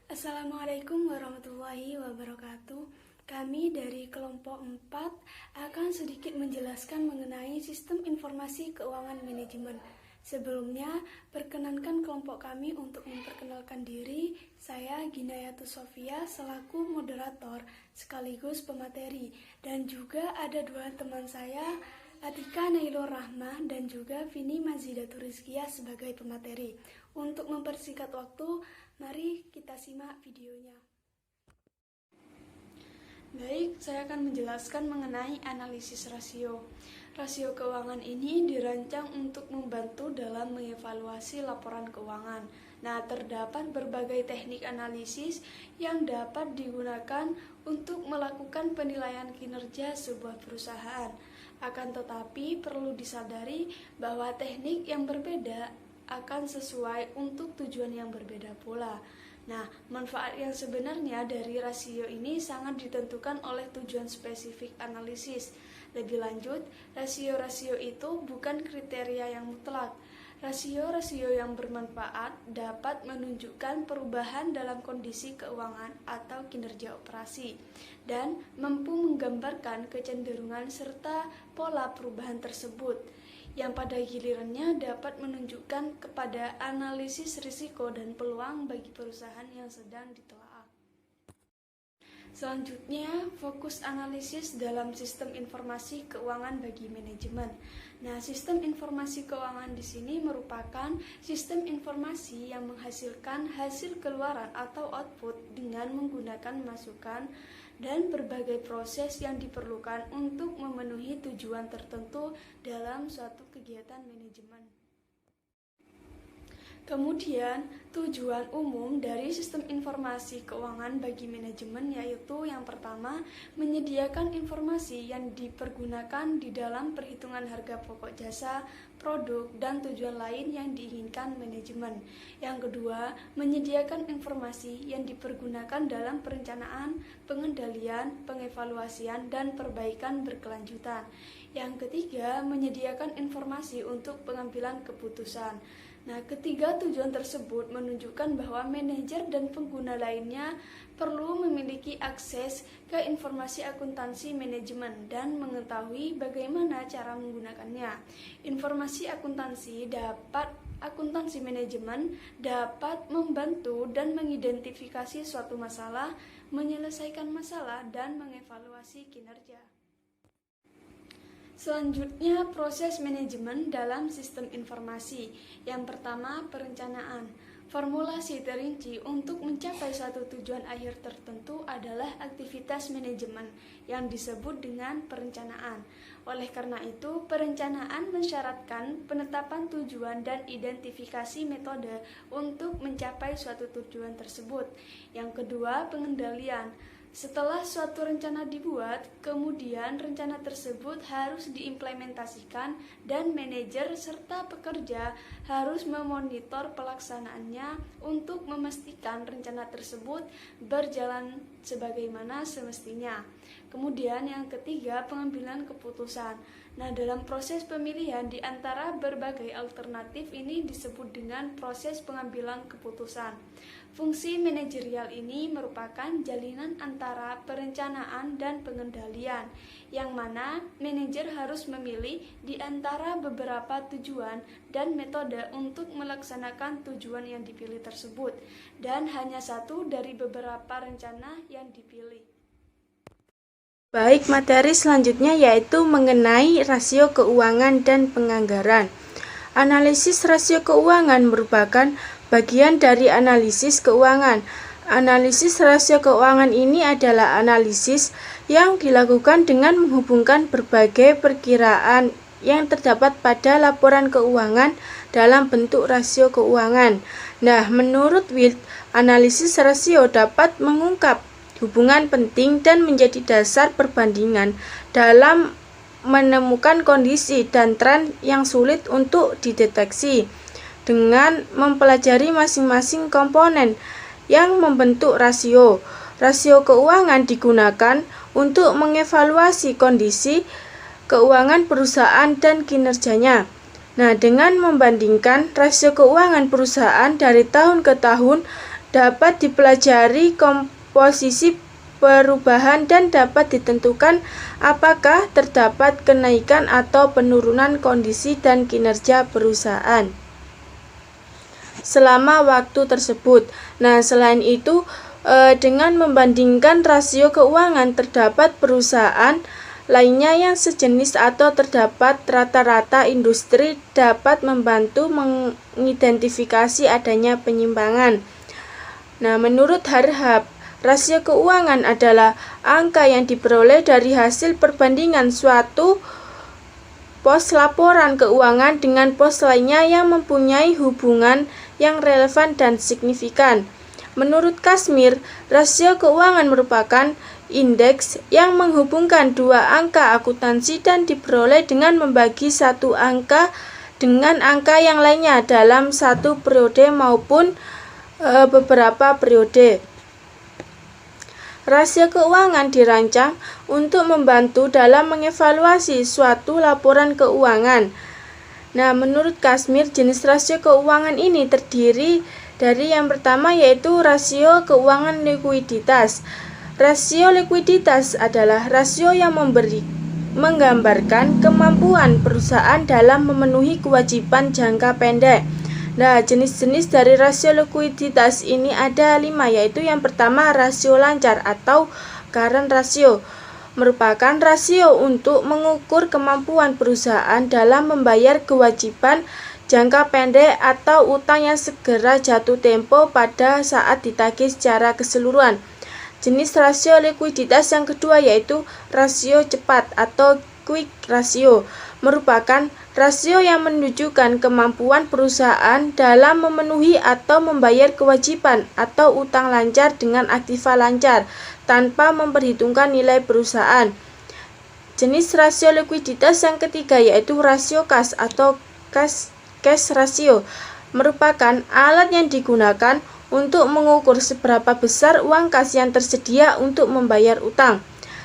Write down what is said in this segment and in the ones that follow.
Assalamualaikum warahmatullahi wabarakatuh. Kami dari kelompok 4 akan sedikit menjelaskan mengenai sistem informasi keuangan manajemen. Sebelumnya, perkenankan kelompok kami untuk memperkenalkan diri. Saya Ginayatus Sofia selaku moderator sekaligus pemateri, dan juga ada dua teman saya, Atika Nailur Rahmah dan juga Vini Mazidatur Rizkia sebagai pemateri. Untuk mempersingkat waktu, mari kita simak videonya. Baik, saya akan menjelaskan mengenai analisis rasio. Rasio keuangan ini dirancang untuk membantu dalam mengevaluasi laporan keuangan. Nah, terdapat berbagai teknik analisis yang dapat digunakan untuk melakukan penilaian kinerja sebuah perusahaan. Akan tetapi, perlu disadari bahwa teknik yang berbeda akan sesuai untuk tujuan yang berbeda pula. Nah, manfaat yang sebenarnya dari rasio ini sangat ditentukan oleh tujuan spesifik analisis. Lebih lanjut, rasio-rasio itu bukan kriteria yang mutlak. Rasio-rasio yang bermanfaat dapat menunjukkan perubahan dalam kondisi keuangan atau kinerja operasi dan mampu menggambarkan kecenderungan serta pola perubahan tersebut, yang pada gilirannya dapat menunjukkan kepada analisis risiko dan peluang bagi perusahaan yang sedang ditelaah. Selanjutnya, fokus analisis dalam sistem informasi keuangan bagi manajemen. Nah, sistem informasi keuangan di sini merupakan sistem informasi yang menghasilkan hasil keluaran atau output dengan menggunakan masukan dan berbagai proses yang diperlukan untuk memenuhi tujuan tertentu dalam suatu kegiatan manajemen. Kemudian, tujuan umum dari sistem informasi keuangan bagi manajemen yaitu yang pertama, menyediakan informasi yang dipergunakan di dalam perhitungan harga pokok jasa, produk, dan tujuan lain yang diinginkan manajemen. Yang kedua, menyediakan informasi yang dipergunakan dalam perencanaan, pengendalian, pengevaluasian, dan perbaikan berkelanjutan. Yang ketiga, menyediakan informasi untuk pengambilan keputusan. Nah, ketiga tujuan tersebut menunjukkan bahwa manajer dan pengguna lainnya perlu memiliki akses ke informasi akuntansi manajemen dan mengetahui bagaimana cara menggunakannya. Informasi akuntansi manajemen dapat membantu dan mengidentifikasi suatu masalah, menyelesaikan masalah, dan mengevaluasi kinerja. Selanjutnya, proses manajemen dalam sistem informasi. Yang pertama, perencanaan. Formulasi terinci untuk mencapai suatu tujuan akhir tertentu adalah aktivitas manajemen yang disebut dengan perencanaan. Oleh karena itu, perencanaan mensyaratkan penetapan tujuan dan identifikasi metode untuk mencapai suatu tujuan tersebut. Yang kedua, pengendalian. Setelah suatu rencana dibuat, kemudian rencana tersebut harus diimplementasikan dan manajer serta pekerja harus memonitor pelaksanaannya untuk memastikan rencana tersebut berjalan sebagaimana semestinya. Kemudian yang ketiga, pengambilan keputusan. Nah, dalam proses pemilihan di antara berbagai alternatif ini disebut dengan proses pengambilan keputusan. Fungsi manajerial ini merupakan jalinan antara perencanaan dan pengendalian, yang mana manajer harus memilih di antara beberapa tujuan dan metode untuk melaksanakan tujuan yang dipilih tersebut, dan hanya satu dari beberapa rencana yang dipilih. Baik, materi selanjutnya yaitu mengenai rasio keuangan dan penganggaran. Analisis rasio keuangan merupakan bagian dari analisis keuangan. Analisis rasio keuangan ini adalah analisis yang dilakukan dengan menghubungkan berbagai perkiraan yang terdapat pada laporan keuangan dalam bentuk rasio keuangan. Nah, menurut Wild, analisis rasio dapat mengungkap hubungan penting dan menjadi dasar perbandingan dalam menemukan kondisi dan tren yang sulit untuk dideteksi. Dengan mempelajari masing-masing komponen yang membentuk rasio. Rasio keuangan digunakan untuk mengevaluasi kondisi keuangan perusahaan dan kinerjanya. Nah, dengan membandingkan rasio keuangan perusahaan dari tahun ke tahun dapat dipelajari komposisi perubahan dan dapat ditentukan apakah terdapat kenaikan atau penurunan kondisi dan kinerja perusahaan selama waktu tersebut. Nah, selain itu, dengan membandingkan rasio keuangan, terdapat perusahaan lainnya yang sejenis atau terdapat rata-rata industri dapat membantu mengidentifikasi adanya penyimpangan. Nah, menurut Harhab, rasio keuangan adalah angka yang diperoleh dari hasil perbandingan suatu pos laporan keuangan dengan pos lainnya yang mempunyai hubungan yang relevan dan signifikan. Menurut Kashmir, rasio keuangan merupakan indeks yang menghubungkan dua angka akuntansi dan diperoleh dengan membagi satu angka dengan angka yang lainnya dalam satu periode maupun beberapa periode. Rasio keuangan dirancang untuk membantu dalam mengevaluasi suatu laporan keuangan. Nah, menurut Kashmir, jenis rasio keuangan ini terdiri dari yang pertama yaitu rasio keuangan likuiditas. Rasio likuiditas adalah rasio yang menggambarkan kemampuan perusahaan dalam memenuhi kewajiban jangka pendek. Nah, jenis-jenis dari rasio likuiditas ini ada 5, yaitu yang pertama rasio lancar atau current ratio. Merupakan rasio untuk mengukur kemampuan perusahaan dalam membayar kewajiban jangka pendek atau utang yang segera jatuh tempo pada saat ditagih secara keseluruhan. Jenis rasio likuiditas yang kedua yaitu rasio cepat atau quick ratio. Merupakan rasio yang menunjukkan kemampuan perusahaan dalam memenuhi atau membayar kewajiban atau utang lancar dengan aktiva lancar tanpa memperhitungkan nilai perusahaan. Jenis rasio likuiditas yang ketiga yaitu rasio kas atau cash ratio. Merupakan alat yang digunakan untuk mengukur seberapa besar uang kas yang tersedia untuk membayar utang.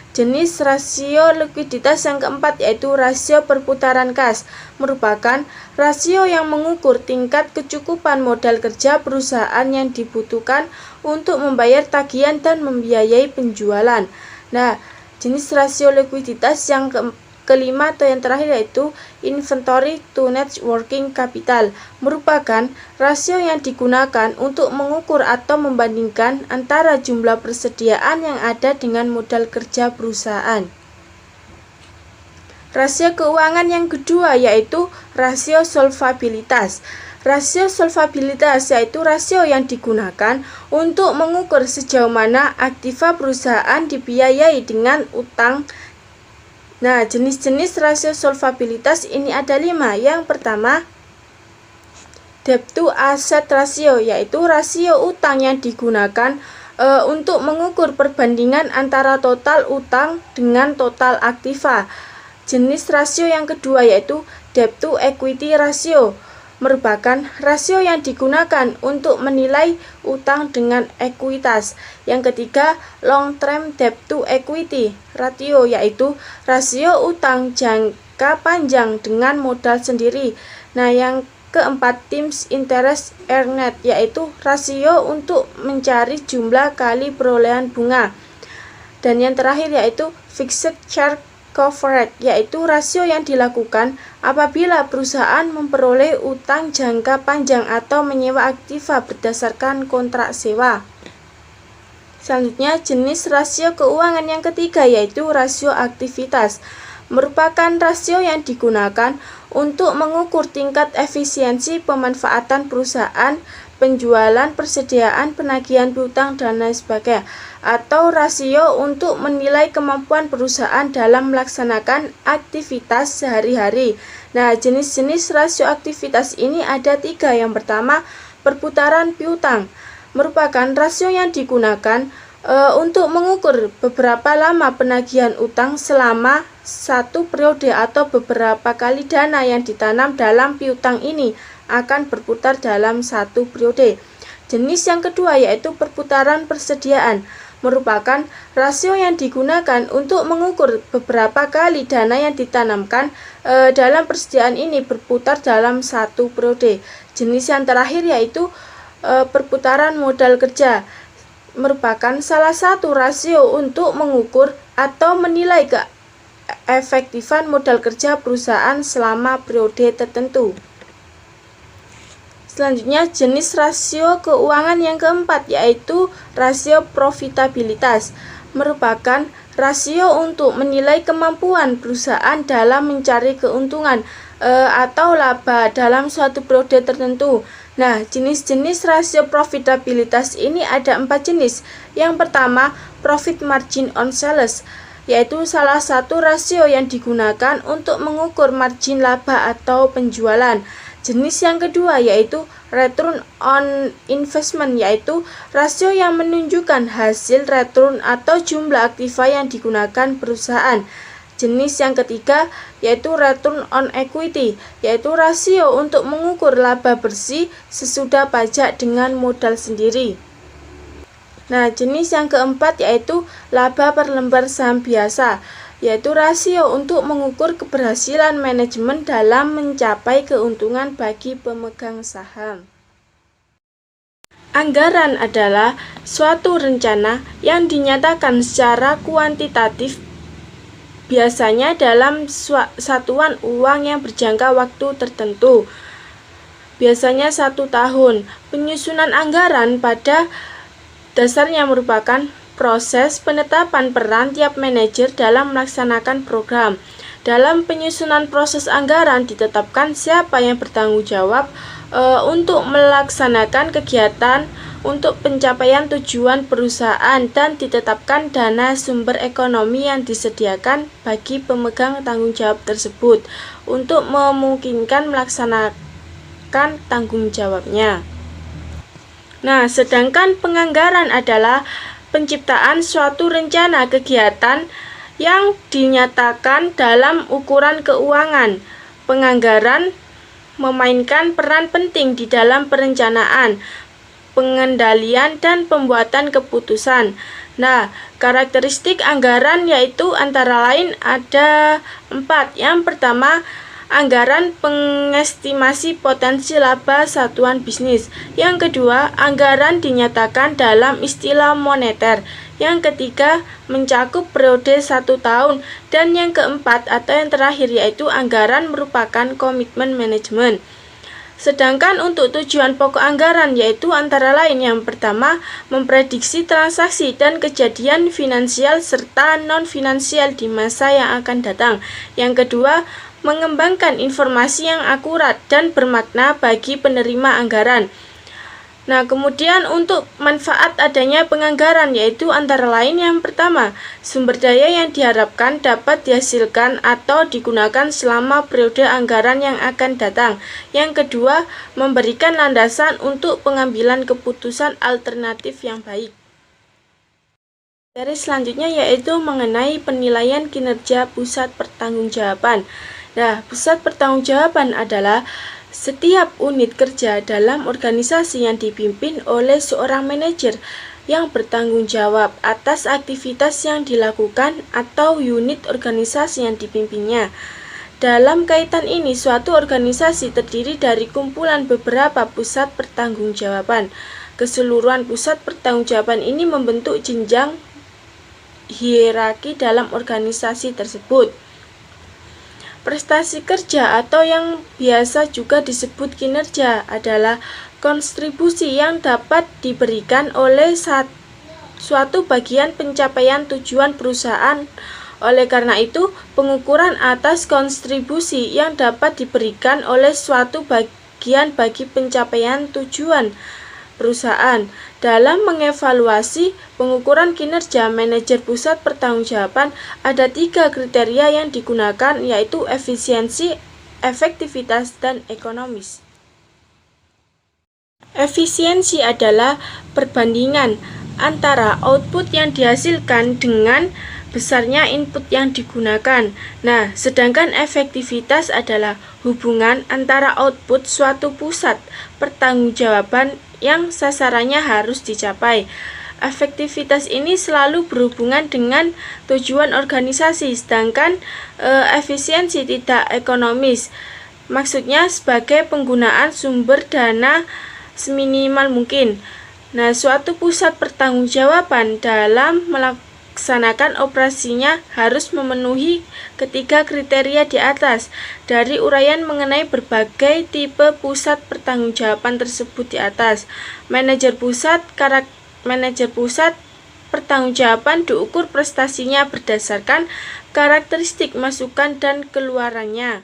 Jenis rasio likuiditas yang keempat yaitu rasio perputaran kas. Merupakan rasio yang mengukur tingkat kecukupan modal kerja perusahaan yang dibutuhkan untuk membayar tagihan dan membiayai penjualan. Nah, jenis rasio likuiditas yang kelima atau yang terakhir yaitu inventory to net working capital. Merupakan rasio yang digunakan untuk mengukur atau membandingkan antara jumlah persediaan yang ada dengan modal kerja perusahaan. Rasio keuangan yang kedua yaitu rasio solvabilitas. Rasio solvabilitas yaitu rasio yang digunakan untuk mengukur sejauh mana aktiva perusahaan dibiayai dengan utang. Nah, jenis-jenis rasio solvabilitas ini ada 5. Yang pertama, debt to asset ratio, yaitu rasio utang yang digunakan untuk mengukur perbandingan antara total utang dengan total aktiva. Jenis rasio yang kedua yaitu debt to equity ratio. Merupakan rasio yang digunakan untuk menilai utang dengan ekuitas. Yang ketiga, long term debt to equity ratio, yaitu rasio utang jangka panjang dengan modal sendiri. Nah, yang keempat, times interest earned, yaitu rasio untuk mencari jumlah kali perolehan bunga. Dan yang terakhir yaitu fixed charge coverage, yaitu rasio yang dilakukan apabila perusahaan memperoleh utang jangka panjang atau menyewa aktiva berdasarkan kontrak sewa. Selanjutnya, jenis rasio keuangan yang ketiga yaitu rasio aktivitas. Merupakan rasio yang digunakan untuk mengukur tingkat efisiensi pemanfaatan perusahaan, penjualan, persediaan, penagihan piutang, dan lain sebagainya, atau rasio untuk menilai kemampuan perusahaan dalam melaksanakan aktivitas sehari-hari. Nah, jenis-jenis rasio aktivitas ini ada 3. Yang pertama, perputaran piutang. Merupakan rasio yang digunakan untuk mengukur beberapa lama penagihan utang selama satu periode atau beberapa kali dana yang ditanam dalam piutang ini akan berputar dalam satu periode. Jenis yang kedua yaitu perputaran persediaan. Merupakan rasio yang digunakan untuk mengukur beberapa kali dana yang ditanamkan dalam persediaan ini berputar dalam satu periode. Jenis yang terakhir yaitu perputaran modal kerja merupakan salah satu rasio untuk mengukur atau menilai keefektifan modal kerja perusahaan selama periode tertentu. Selanjutnya, jenis rasio keuangan yang keempat yaitu rasio profitabilitas, merupakan rasio untuk menilai kemampuan perusahaan dalam mencari keuntungan atau laba dalam suatu periode tertentu. Nah, jenis-jenis rasio profitabilitas ini ada 4 jenis. Yang pertama, profit margin on sales, yaitu salah satu rasio yang digunakan untuk mengukur margin laba atau penjualan. Jenis yang kedua yaitu return on investment, yaitu rasio yang menunjukkan hasil return atau jumlah aktiva yang digunakan perusahaan. Jenis yang ketiga yaitu return on equity, yaitu rasio untuk mengukur laba bersih sesudah pajak dengan modal sendiri. Nah, jenis yang keempat yaitu laba per lembar saham biasa, yaitu rasio untuk mengukur keberhasilan manajemen dalam mencapai keuntungan bagi pemegang saham. Anggaran adalah suatu rencana yang dinyatakan secara kuantitatif, biasanya dalam satuan uang yang berjangka waktu tertentu, biasanya 1 tahun. Penyusunan anggaran pada dasarnya merupakan proses penetapan peran tiap manajer dalam melaksanakan program. Dalam penyusunan proses anggaran ditetapkan siapa yang bertanggung jawab untuk melaksanakan kegiatan untuk pencapaian tujuan perusahaan, dan ditetapkan dana sumber ekonomi yang disediakan bagi pemegang tanggung jawab tersebut untuk memungkinkan melaksanakan tanggung jawabnya. Nah, sedangkan penganggaran adalah penciptaan suatu rencana kegiatan yang dinyatakan dalam ukuran keuangan. Penganggaran memainkan peran penting di dalam perencanaan, pengendalian, dan pembuatan keputusan. Nah, karakteristik anggaran yaitu antara lain ada 4. Yang pertama, anggaran pengestimasi potensi laba satuan bisnis. Yang kedua, anggaran dinyatakan dalam istilah moneter. Yang ketiga, mencakup periode 1 tahun. Dan yang keempat atau yang terakhir yaitu anggaran merupakan komitmen manajemen. Sedangkan untuk tujuan pokok anggaran yaitu antara lain yang pertama, memprediksi transaksi dan kejadian finansial serta non-finansial di masa yang akan datang. Yang kedua, mengembangkan informasi yang akurat dan bermakna bagi penerima anggaran. Nah, kemudian untuk manfaat adanya penganggaran yaitu antara lain yang pertama, sumber daya yang diharapkan dapat dihasilkan atau digunakan selama periode anggaran yang akan datang. Yang kedua, memberikan landasan untuk pengambilan keputusan alternatif yang baik. Dari selanjutnya yaitu mengenai penilaian kinerja pusat pertanggungjawaban. Nah, pusat pertanggungjawaban adalah setiap unit kerja dalam organisasi yang dipimpin oleh seorang manajer yang bertanggung jawab atas aktivitas yang dilakukan atau unit organisasi yang dipimpinnya. Dalam kaitan ini, suatu organisasi terdiri dari kumpulan beberapa pusat pertanggungjawaban. Keseluruhan pusat pertanggungjawaban ini membentuk jenjang hierarki dalam organisasi tersebut. Prestasi kerja atau yang biasa juga disebut kinerja adalah kontribusi yang dapat diberikan oleh suatu bagian pencapaian tujuan perusahaan. Oleh karena itu, pengukuran atas kontribusi yang dapat diberikan oleh suatu bagian bagi pencapaian tujuan perusahaan. Dalam mengevaluasi pengukuran kinerja manajer pusat pertanggungjawaban, ada 3 kriteria yang digunakan, yaitu efisiensi, efektivitas, dan ekonomis. Efisiensi adalah perbandingan antara output yang dihasilkan dengan besarnya input yang digunakan. Nah, sedangkan efektivitas adalah hubungan antara output suatu pusat pertanggungjawaban yang sasarannya harus dicapai. Efektivitas ini selalu berhubungan dengan tujuan organisasi, sedangkan efisiensi tidak ekonomis. Maksudnya sebagai penggunaan sumber dana seminimal mungkin. Nah, suatu pusat pertanggungjawaban dalam melaksanakan operasinya harus memenuhi ketiga kriteria di atas. Dari uraian mengenai berbagai tipe pusat pertanggungjawaban tersebut di atas, manajer pusat pertanggungjawaban diukur prestasinya berdasarkan karakteristik masukan dan keluarannya.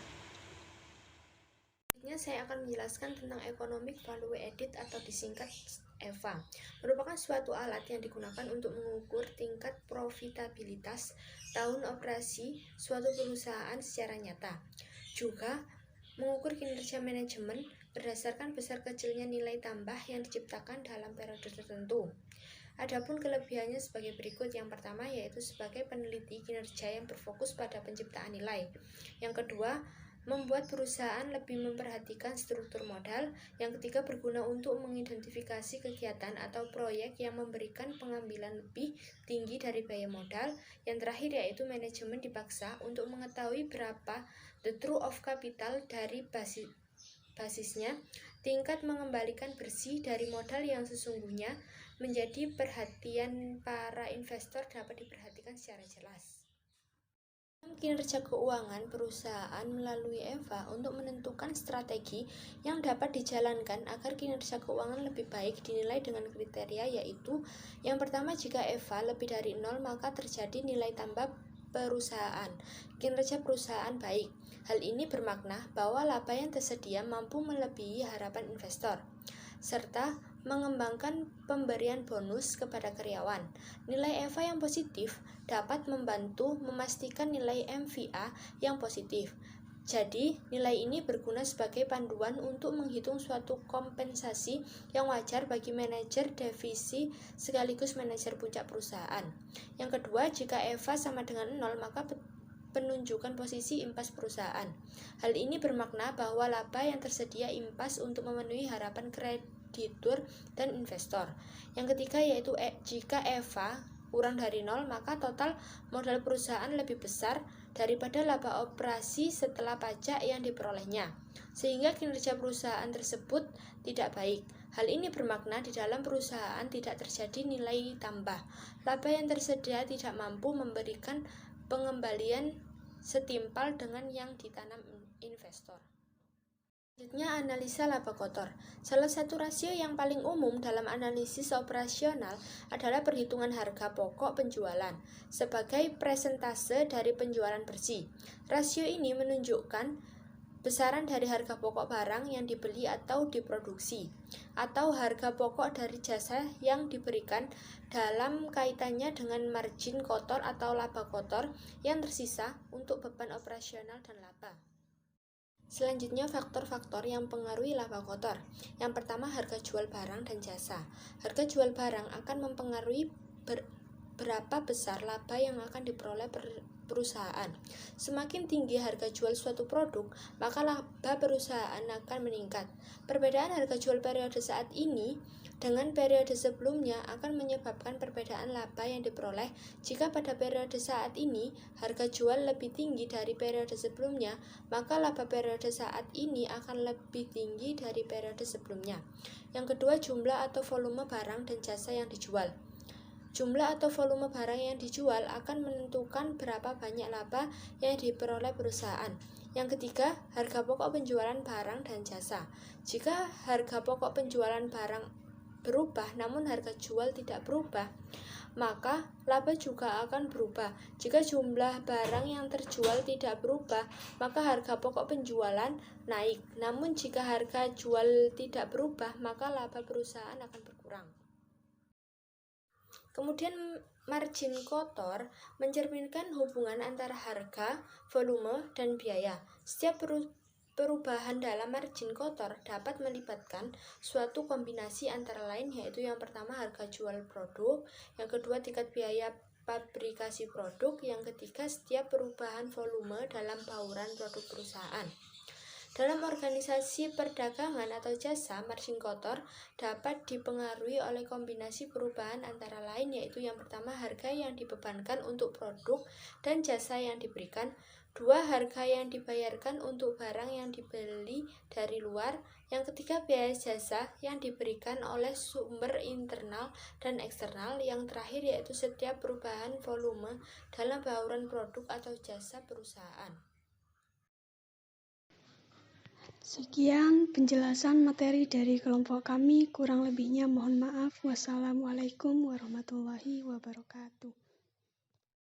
Selanjutnya saya akan menjelaskan tentang Economic Value Added atau disingkat EVA. Merupakan suatu alat yang digunakan untuk mengukur tingkat profitabilitas tahun operasi suatu perusahaan secara nyata. Juga mengukur kinerja manajemen berdasarkan besar kecilnya nilai tambah yang diciptakan dalam periode tertentu. Adapun kelebihannya sebagai berikut. Yang pertama yaitu sebagai peneliti kinerja yang berfokus pada penciptaan nilai. Yang kedua, membuat perusahaan lebih memperhatikan struktur modal. Yang ketiga, berguna untuk mengidentifikasi kegiatan atau proyek yang memberikan pengambilan lebih tinggi dari biaya modal. Yang terakhir yaitu manajemen dipaksa untuk mengetahui berapa the true of capital dari basisnya. Tingkat mengembalikan bersih dari modal yang sesungguhnya menjadi perhatian para investor dapat diperhatikan secara jelas. Kinerja keuangan perusahaan melalui EVA untuk menentukan strategi yang dapat dijalankan agar kinerja keuangan lebih baik dinilai dengan kriteria yaitu yang pertama, jika EVA lebih dari 0 maka terjadi nilai tambah perusahaan. Kinerja perusahaan baik. Hal ini bermakna bahwa laba yang tersedia mampu melebihi harapan investor serta mengembangkan pemberian bonus kepada karyawan. Nilai EVA yang positif dapat membantu memastikan nilai MVA yang positif. Jadi, nilai ini berguna sebagai panduan untuk menghitung suatu kompensasi yang wajar bagi manajer divisi sekaligus manajer puncak perusahaan. Yang kedua, jika EVA sama dengan 0, maka penunjukan posisi impas perusahaan. Hal ini bermakna bahwa laba yang tersedia impas untuk memenuhi harapan kreditur dan investor. Yang ketiga yaitu jika EVA kurang dari 0, maka total modal perusahaan lebih besar daripada laba operasi setelah pajak yang diperolehnya, sehingga kinerja perusahaan tersebut tidak baik. Hal ini bermakna di dalam perusahaan tidak terjadi nilai tambah. Laba yang tersedia tidak mampu memberikan pengembalian setimpal dengan yang ditanam investor. Selanjutnya, analisa laba kotor. Salah satu rasio yang paling umum dalam analisis operasional adalah perhitungan harga pokok penjualan sebagai persentase dari penjualan bersih. Rasio ini menunjukkan besaran dari harga pokok barang yang dibeli atau diproduksi, atau harga pokok dari jasa yang diberikan dalam kaitannya dengan margin kotor atau laba kotor yang tersisa untuk beban operasional dan laba. Selanjutnya, faktor-faktor yang mempengaruhi laba kotor. Yang pertama, harga jual barang dan jasa. Harga jual barang akan mempengaruhi berapa besar laba yang akan diperoleh perusahaan. Semakin tinggi harga jual suatu produk, maka laba perusahaan akan meningkat. Perbedaan harga jual periode saat ini dengan periode sebelumnya akan menyebabkan perbedaan laba yang diperoleh. Jika pada periode saat ini harga jual lebih tinggi dari periode sebelumnya, maka laba periode saat ini akan lebih tinggi dari periode sebelumnya. Yang kedua, jumlah atau volume barang dan jasa yang dijual. Jumlah atau volume barang yang dijual akan menentukan berapa banyak laba yang diperoleh perusahaan. Yang ketiga, harga pokok penjualan barang dan jasa. Jika harga pokok penjualan barang berubah namun harga jual tidak berubah, maka laba juga akan berubah. Jika jumlah barang yang terjual tidak berubah, maka harga pokok penjualan naik. Namun jika harga jual tidak berubah, maka laba perusahaan akan berkurang. Kemudian margin kotor mencerminkan hubungan antara harga, volume, dan biaya. Setiap perubahan dalam margin kotor dapat melibatkan suatu kombinasi antara lain, yaitu yang pertama harga jual produk, yang kedua tingkat biaya pabrikasi produk, yang ketiga setiap perubahan volume dalam bauran produk perusahaan. Dalam organisasi perdagangan atau jasa, margin kotor dapat dipengaruhi oleh kombinasi perubahan antara lain, yaitu yang pertama harga yang dibebankan untuk produk dan jasa yang diberikan, 2. Harga yang dibayarkan untuk barang yang dibeli dari luar, yang ketiga biaya jasa yang diberikan oleh sumber internal dan eksternal, yang terakhir yaitu setiap perubahan volume dalam bauran produk atau jasa perusahaan. Sekian penjelasan materi dari kelompok kami, kurang lebihnya mohon maaf. Wassalamualaikum warahmatullahi wabarakatuh.